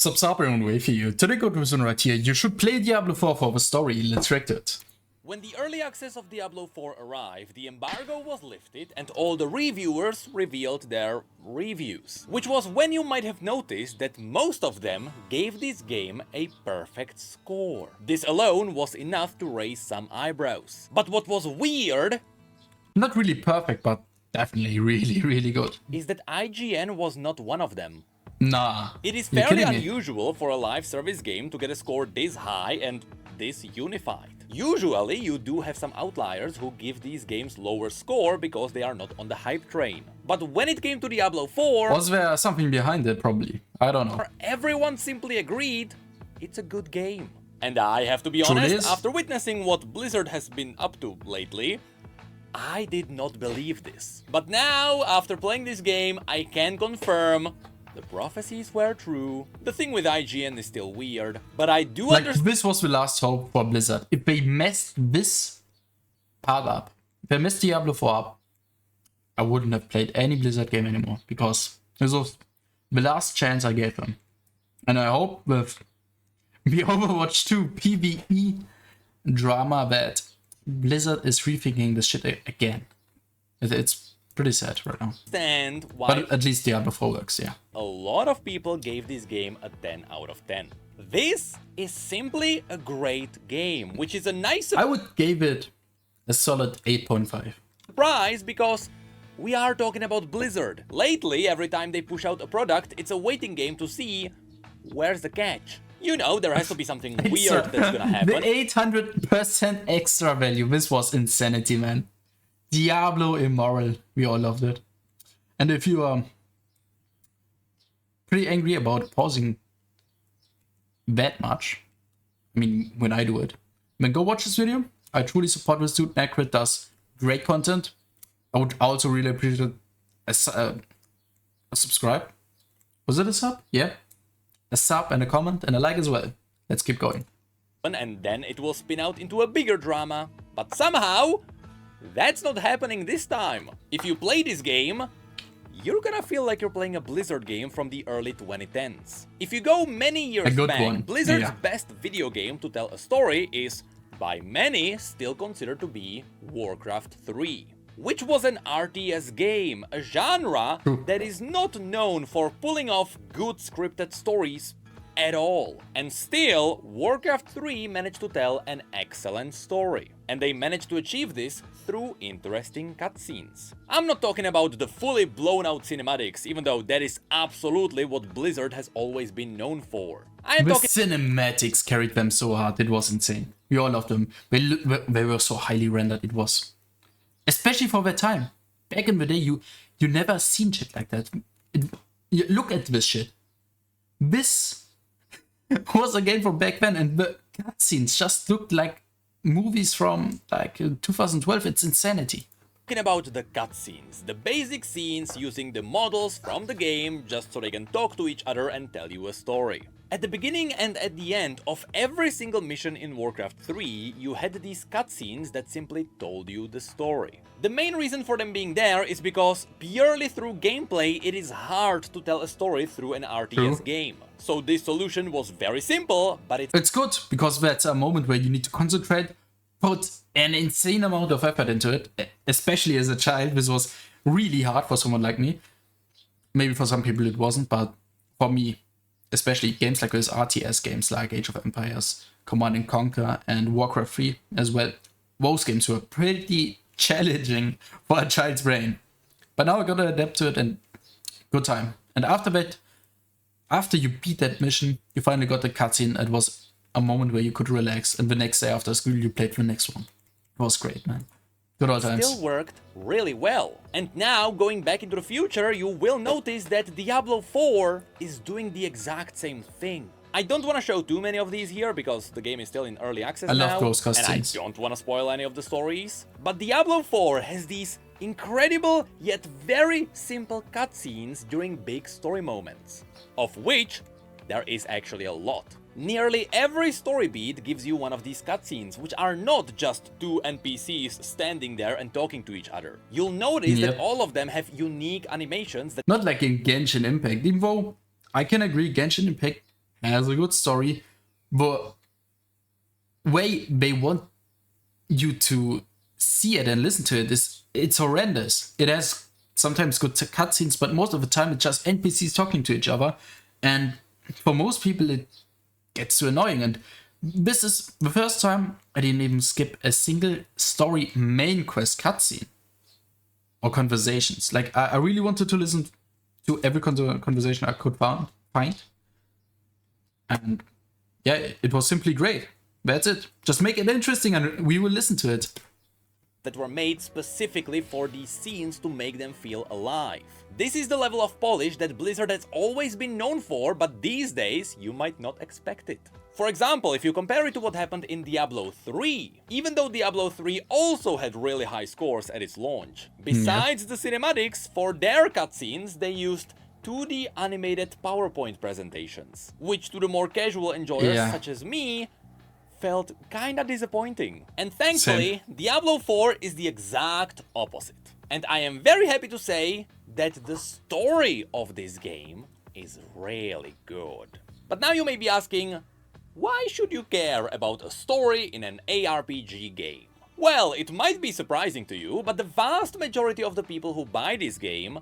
Sub-Sabrian way for you. Today good reason right here. You should play Diablo 4 for the story. Let's react it. When the early access of Diablo 4 arrived, the embargo was lifted and all the reviewers revealed their reviews. Which was when you might have noticed that most of them gave this game a perfect score. This alone was enough to raise some eyebrows. But what was weird, Not really perfect, but definitely really good. is that IGN was not one of them. Nah. It is You're fairly kidding me. unusual for a live service game to get a score this high and this unified. Usually you do have some outliers who give these games lower score because they are not on the hype train. But when it came to Diablo 4, Was there something behind it? Probably. I don't know. everyone simply agreed it's a good game. And I have to be Truly honest, is. after witnessing what Blizzard has been up to lately, I did not believe this. But now, after playing this game, I can confirm the prophecies were true. The thing with IGN is still weird, but I do Like, understand. this was the last hope for Blizzard. If they messed this part up, if they messed Diablo 4 up, I wouldn't have played any Blizzard game anymore. Because this was the last chance I gave them. And I hope with the Overwatch 2 PvE drama that Blizzard is rethinking this shit again. It's pretty sad right now. Why But at least Diablo 4 works, yeah. a lot of people gave this game a 10 out of 10. This is simply a great game, which is a nice I would give it a solid 8.5. surprise because we are talking about Blizzard. Lately, every time they push out a product, it's a waiting game to see where's the catch. You know, there has to be something weird that's gonna happen. The 800% extra value. This was insanity, man. Diablo immoral. We all loved it. And if you are pretty angry about pausing that much, I mean, when I do it, then go watch this video. I truly support this dude. Necrit does great content. I would also really appreciate a subscribe. Was it a sub? Yeah. A sub and a comment and a like as well. Let's keep going. And then it will spin out into a bigger drama. But somehow, that's not happening this time. If you play this game, you're gonna feel like you're playing a Blizzard game from the early 2010s. If you go many years good back, one. Blizzard's Yeah. best video game to tell a story is, by many, still considered to be Warcraft 3. Which was an RTS game, a genre that is not known for pulling off good scripted stories at all. And still, Warcraft 3 managed to tell an excellent story. And they managed to achieve this through interesting cutscenes. I'm not talking about the fully blown out cinematics, even though that is absolutely what Blizzard has always been known for. I'm The talking cinematics carried them so hard, it was insane. We all loved them. They were so highly rendered, it was. Especially for that time. Back in the day, you never seen shit like that. Look at this shit. This was a game from back then, and the cutscenes just looked like movies from like 2012. It's insanity. talking about the cutscenes, the basic scenes using the models from the game just so they can talk to each other and tell you a story. At the beginning and at the end of every single mission in Warcraft 3, you had these cutscenes that simply told you the story. The main reason for them being there is because purely through gameplay, it is hard to tell a story through an RTS True. game. So this solution was very simple, but It's good because that's a moment where you need to concentrate, put an insane amount of effort into it, especially as a child. This was really hard for someone like me. Maybe for some people it wasn't, but for me, especially games like this, RTS games like Age of Empires, Command & Conquer, and Warcraft 3 as well, those games were pretty challenging for a child's brain. But now I gotta adapt to it, and good time. And after that, after you beat that mission, you finally got the cutscene. It was a moment where you could relax, and the next day after school you played the next one. It was great, man. Good old times. still worked really well. And now, going back into the future, you will notice that Diablo 4 is doing the exact same thing. I don't want to show too many of these here because the game is still in early access I now, love those and I cutscenes. don't want to spoil any of the stories. But Diablo 4 has these incredible yet very simple cutscenes during big story moments, of which there is actually a lot. Nearly every story beat gives you one of these cutscenes, which are not just two NPCs standing there and talking to each other. You'll notice that Yep. all of them have unique animations that Not like in Genshin Impact, even though I can agree Genshin Impact has a good story, but way they want you to see it and listen to it is it's horrendous. It has sometimes good cutscenes, but most of the time it's just NPCs talking to each other, and for most people it gets too annoying. And this is the first time I didn't even skip a single story main quest cutscene or conversations. Like I really wanted to listen to every conversation I could find, and yeah, it was simply great. That's it. Just make it interesting and we will listen to it. That were made specifically for these scenes to make them feel alive. This is the level of polish that Blizzard has always been known for, but these days you might not expect it. For example, if you compare it to what happened in Diablo 3, even though Diablo 3 also had really high scores at its launch. Besides the cinematics, for their cutscenes they used 2D animated PowerPoint presentations, which to the more casual enjoyers such as me, felt kinda disappointing. And thankfully, Diablo 4 is the exact opposite. And I am very happy to say that the story of this game is really good. But now you may be asking, why should you care about a story in an ARPG game? Well, it might be surprising to you, but the vast majority of the people who buy this game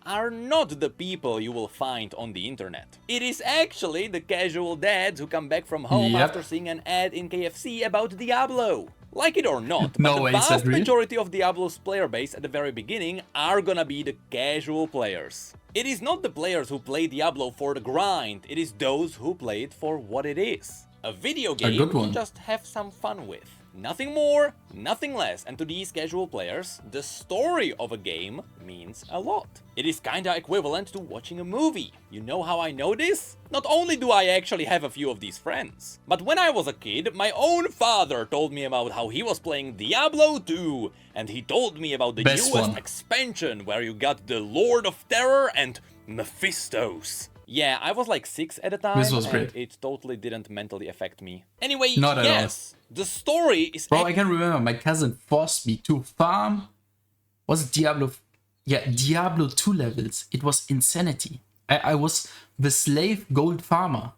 are not the people you will find on the internet. It is actually the casual dads who come back from home after seeing an ad in KFC about Diablo. Like it or not, but the vast majority of Diablo's player base at the very beginning are gonna be the casual players. It is not the players who play Diablo for the grind, it is those who play it for what it is. A video game to just have some fun with. Nothing more, nothing less, and to these casual players, the story of a game means a lot. It is kinda equivalent to watching a movie. You know how I know this? Not only do I actually have a few of these friends, but when I was a kid, my own father told me about how he was playing Diablo 2, and he told me about the newest expansion where you got the Lord of Terror and Mephistos. Yeah, I was like 6 at the time, this was great. And it totally didn't mentally affect me. Anyway, Not at all. The story is... Bro, I can remember my cousin forced me to farm... Was it Diablo? Yeah, Diablo 2 levels. It was insanity. I was the slave gold farmer.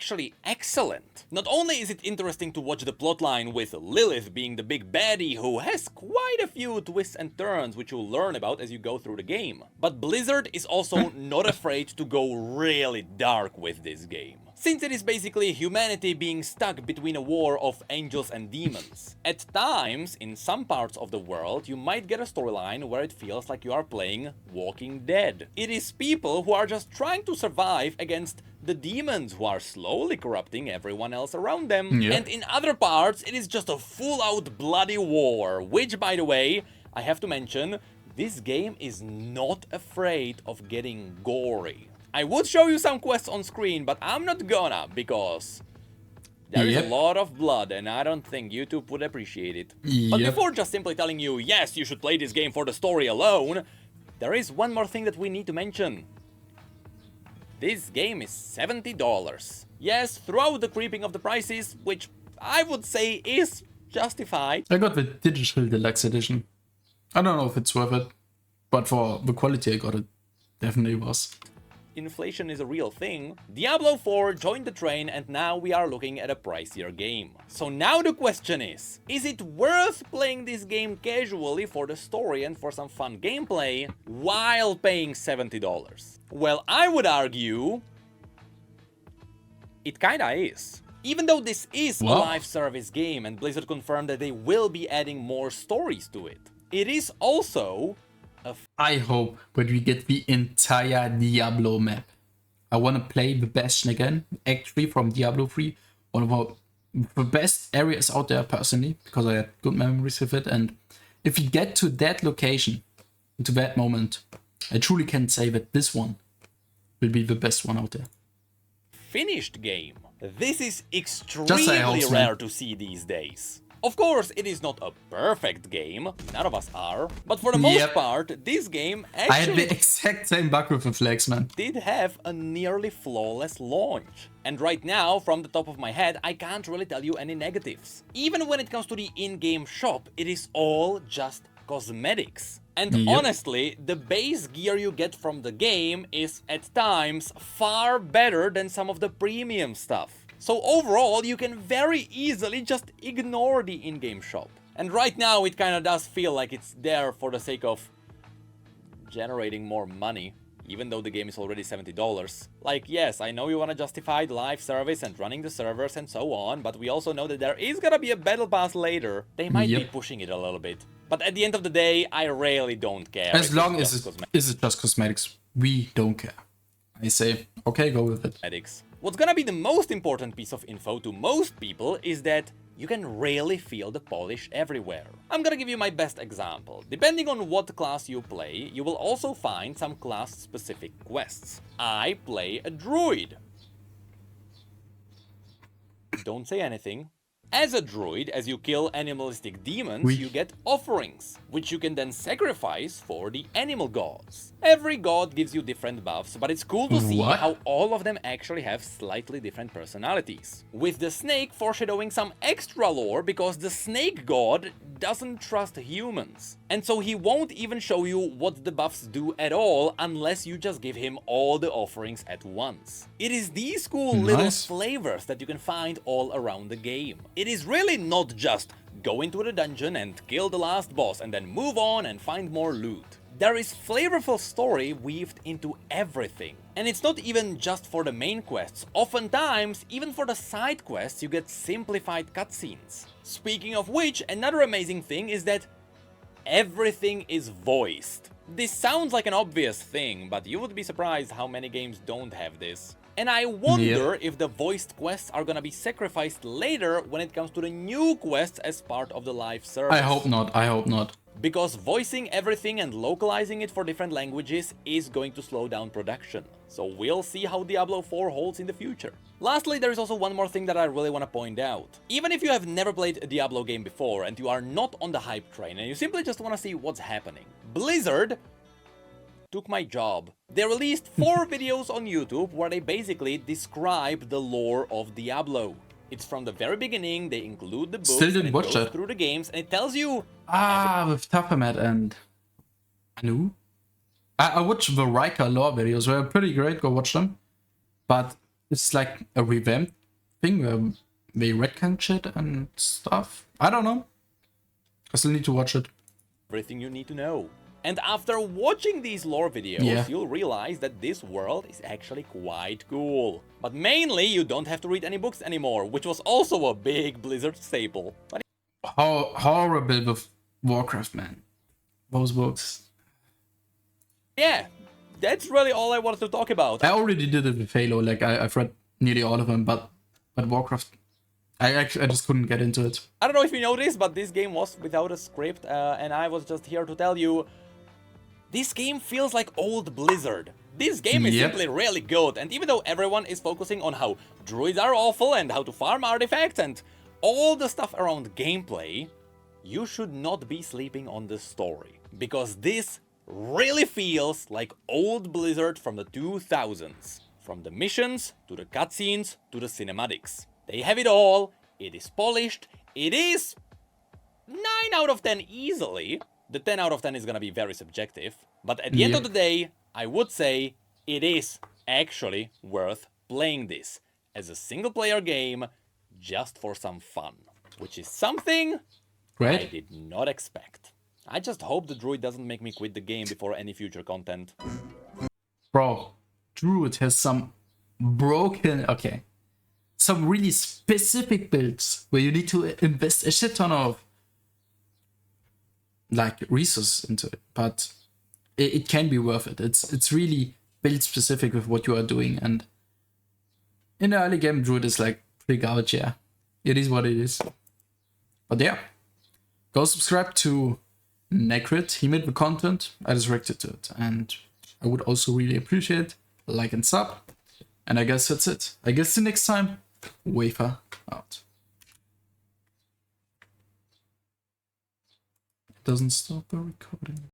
Actually excellent. Not only is it interesting to watch the plotline with Lilith being the big baddie who has quite a few twists and turns which you'll learn about as you go through the game, but Blizzard is also not afraid to go really dark with this game. Since it is basically humanity being stuck between a war of angels and demons. At times, in some parts of the world, you might get a storyline where it feels like you are playing Walking Dead. It is people who are just trying to survive against the demons who are slowly corrupting everyone else around them. And in other parts, it is just a full-out bloody war, which, by the way, I have to mention, this game is not afraid of getting gory. I would show you some quests on screen, but I'm not gonna, because there is a lot of blood and I don't think YouTube would appreciate it. But before just simply telling you, yes, you should play this game for the story alone, there is one more thing that we need to mention. This game is $70. Yes, throughout the creeping of the prices, which I would say is justified. I got the digital deluxe edition. I don't know if it's worth it, but for the quality I got it, definitely was. Inflation is a real thing. Diablo 4 joined the train and now we are looking at a pricier game. So now the question is it worth playing this game casually for the story and for some fun gameplay while paying $70? Well, I would argue it kinda is. Even though this is a live service game and Blizzard confirmed that they will be adding more stories to it, it is also I hope that we get the entire Diablo map. I want to play the Bastion again, Act 3 from Diablo 3. One of the best areas out there personally, because I had good memories with it. And if you get to that location, to that moment, I truly can say that this one will be the best one out there. Finished game. This is extremely rare to see these days. Of course, it is not a perfect game, none of us are, but for the most part, this game actually... I had the exact same bug with the flags, man. ...did have a nearly flawless launch. And right now, from the top of my head, I can't really tell you any negatives. Even when it comes to the in-game shop, it is all just cosmetics. And honestly, the base gear you get from the game is at times far better than some of the premium stuff. So overall, you can very easily just ignore the in-game shop. And right now, it kinda does feel like it's there for the sake of generating more money, even though the game is already $70. Like, yes, I know you wanna justify the live service and running the servers and so on, but we also know that there is gonna be a battle pass later. They might be pushing it a little bit. But at the end of the day, I really don't care. As long as it's just cosmetics, we don't care. I say, okay, go with it. What's gonna be the most important piece of info to most people is that you can really feel the polish everywhere. I'm gonna give you my best example. Depending on what class you play, you will also find some class-specific quests. I play a druid. Don't say anything. As a druid, as you kill animalistic demons, you get offerings, which you can then sacrifice for the animal gods. Every god gives you different buffs, but it's cool to see how all of them actually have slightly different personalities. With the snake foreshadowing some extra lore because the snake god doesn't trust humans. And so he won't even show you what the buffs do at all unless you just give him all the offerings at once. It is these cool little flavors that you can find all around the game. It is really not just go into the dungeon and kill the last boss and then move on and find more loot. There is flavorful story weaved into everything. And it's not even just for the main quests. Oftentimes, even for the side quests, you get simplified cutscenes. Speaking of which, another amazing thing is that everything is voiced. This sounds like an obvious thing, but you would be surprised how many games don't have this. And I wonder if the voiced quests are gonna be sacrificed later when it comes to the new quests as part of the live service. I hope not, I hope not. Because voicing everything and localizing it for different languages is going to slow down production. So we'll see how Diablo 4 holds in the future. Lastly, there is also one more thing that I really want to point out. Even if you have never played a Diablo game before and you are not on the hype train and you simply just want to see what's happening, Blizzard took my job. They released 4 videos on YouTube where they basically describe the lore of Diablo. It's from the very beginning, they include the books, Still didn't watch goes it. through the games, and it tells you... with Tapamet and Anu. I watched the Rika lore videos, they're pretty great, go watch them. But it's like a revamped thing where they retcon shit and stuff. I don't know. I still need to watch it. Everything you need to know. And after watching these lore videos, you'll realize that this world is actually quite cool. But mainly, you don't have to read any books anymore, which was also a big Blizzard staple. But How horrible with Warcraft, man. Those books. Yeah, that's really all I wanted to talk about. I already did it with Halo, like I've read nearly all of them, but Warcraft, I just couldn't get into it. I don't know if you know this, but this game was without a script, and I was just here to tell you, this game feels like old Blizzard. This game is simply really good, and even though everyone is focusing on how druids are awful and how to farm artifacts and all the stuff around gameplay, you should not be sleeping on the story. Because this really feels like old Blizzard from the 2000s. From the missions, to the cutscenes, to the cinematics. They have it all, it is polished, it is 9 out of 10 easily. The 10 out of 10 is gonna be very subjective, but at the end of the day, I would say it is actually worth playing this as a single-player game just for some fun, which is something I did not expect. I just hope the druid doesn't make me quit the game before any future content. Bro, druid has some broken, some really specific builds where you need to invest a shit ton of like resources into it, but it can be worth it. It's really build specific with what you are doing, and in the early game druid is like pretty garbage. Yeah, it is what it is. But yeah, go subscribe to Necrit. He made the content, I just reacted to it, and I would also really appreciate a like and sub. And I guess that's it. I guess the next time, wafer out. Doesn't stop the recording.